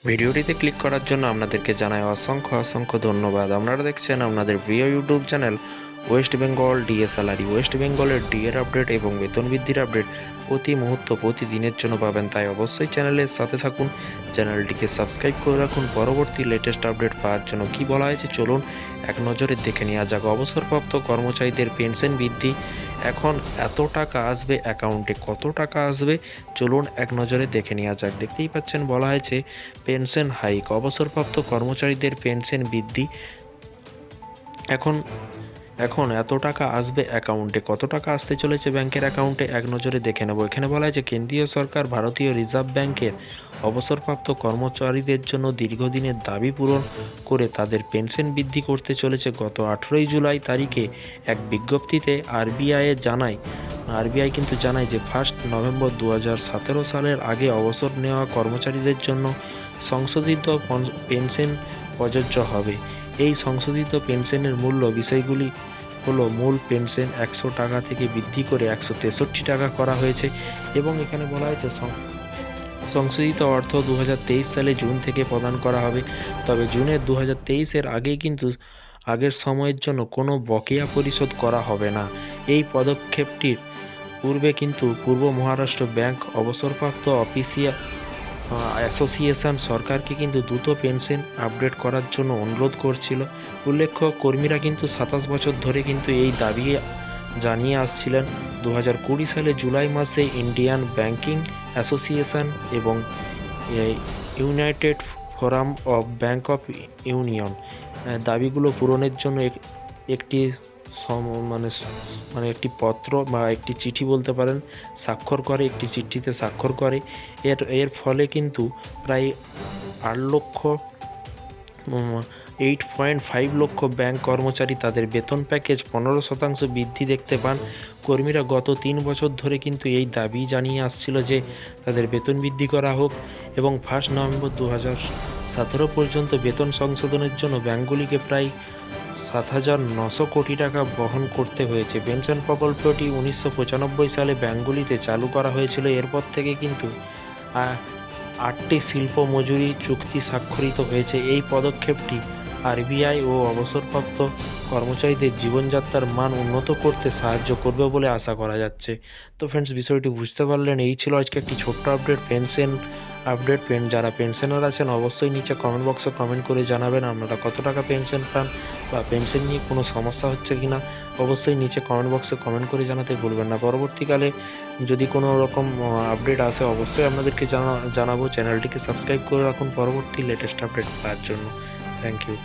ভিডিওটিতে ক্লিক করার জন্য আপনাদেরকে জানাই অসংখ্য অসংখ্য ধন্যবাদ। আপনারা দেখছেন আপনাদের প্রিয় YouTube channel West Bengal DA salary. West বেঙ্গলের ডিএর আপডেট এবং বেতন বৃদ্ধির আপডেট প্রতি মুহূর্ত প্রতিদিনের জন্য পাবেন, তাই অবশ্যই চ্যানেলের সাথে থাকুন, চ্যানেলটিকে সাবস্ক্রাইব করে রাখুন পরবর্তী লেটেস্ট আপডেট পাওয়ার জন্য। কি বলা হয়েছে চলুন এক নজরে দেখে নেওয়া যাক। অবসরপ্রাপ্ত কর্মচারীদের পেনশন বৃদ্ধি, এখন এত টাকা আসবে অ্যাকাউন্টে, কত টাকা আসবে চলুন এক নজরে দেখে নেওয়া যাক। দেখতেই পাচ্ছেন বলা হয়েছে পেনশন হাইক, অবসরপ্রাপ্ত কর্মচারীদের পেনশন বৃদ্ধি, এখন এত টাকা আসবে অ্যাকাউন্টে, কত টাকা আসতে চলেছে ব্যাংকের অ্যাকাউন্টে এক নজরে দেখে নেব। এখানে বলা হয়েছে কেন্দ্রীয় সরকার ভারতীয় রিজার্ভ ব্যাংকের অবসরপ্রাপ্ত কর্মচারীদের জন্য দীর্ঘদিনের দাবি পূরণ করে তাদের পেনশন বৃদ্ধি করতে চলেছে। গত 18 জুলাই তারিখে এক বিজ্ঞপ্তিতে আরবিআই কিন্তু জানায় যে 1 নভেম্বর 2017 সালের আগে অবসর নেওয়া কর্মচারীদের জন্য সংশোধিত পেনশন প্রযোজ্য হবে। এই সংশোধিত পেনশনের বিষয়গুলি হলো মূল পেনশন 100 টাকা থেকে বৃদ্ধি করে 163 টাকা করা হয়েছে এবং এখানে বলা হয়েছে সংশোধিত অর্থ 2023 সালে জুন থেকে প্রদান করা হবে। তবে জুনের 2023-এর আগেই কিন্তু আগের সময়ের জন্য কোনো বকেয়া পরিশোধ করা হবে না। এই পদক্ষেপটির পূর্বে কিন্তু পূর্ব মহারাষ্ট্র ব্যাংক অবসরপ্রাপ্ত অ্যাসোসিয়েশন সরকারকে কিন্তু দ্রুত পেনশন আপডেট করার জন্য অনুরোধ করছিল। উল্লেখ্য, কর্মীরা কিন্তু 27 বছর ধরে কিন্তু এই দাবি জানিয়ে আসছিলেন। 2020 সালে জুলাই মাসে ইন্ডিয়ান ব্যাংকিং অ্যাসোসিয়েশন এবং United forum of bank of union দাবিগুলো পূরণের জন্য একটি একটি পত্র বা একটি চিঠি বলতে পারেন স্বাক্ষর করে, একটি চিঠিতে স্বাক্ষর করে। এর ফলে কিন্তু প্রায় 8.5 লক্ষ ব্যাংক কর্মচারী তাদের বেতন প্যাকেজ 15% বৃদ্ধি দেখতে পান। কর্মীরা গত 3 বছর ধরে কিন্তু এই দাবি জানিয়ে আসছিল যে তাদের বেতন বৃদ্ধি করা হোক এবং 1 নভেম্বর 2017 পর্যন্ত বেতন সংশোধনের জন্য ব্যাংকগুলিকে প্রায় 7,900 কোটি টাকা বহন করতে হয়েছে। পেনশন প্রকল্পটি 1995 সালে ব্যাংকগুলিতে চালু করা হয়েছিল। এরপর থেকে কিন্তু 8টি শিল্প মজুরি চুক্তি স্বাক্ষরিত হয়েছে। এই পদক্ষেপটি আরবিআই ও অবসরপ্রাপ্ত কর্মচারীদের জীবনযাত্রার মান উন্নত করতে সাহায্য করবে বলে আশা করা যাচ্ছে। তো ফ্রেন্ডস, বিষয়টি বুঝতে পারলেন। এই ছিল আজকে একটি ছোট্ট আপডেট, পেনশন আপডেট। যারা পেনশনার আছেন অবশ্যই নিচে কমেন্ট বক্সে কমেন্ট করে জানাবেন আপনারা কত টাকা পেনশন পান বা পেনশন নিয়ে কোনো সমস্যা হচ্ছে কি না। অবশ্যই নিচে কমেন্ট বক্সে কমেন্ট করে জানাতে ভুলবেন না। পরবর্তীকালে যদি কোনো রকম আপডেট আসে অবশ্যই আপনাদেরকে জানাবো। চ্যানেলটিকে সাবস্ক্রাইব করে রাখুন পরবর্তী লেটেস্ট আপডেট পাওয়ার জন্য। Thank you.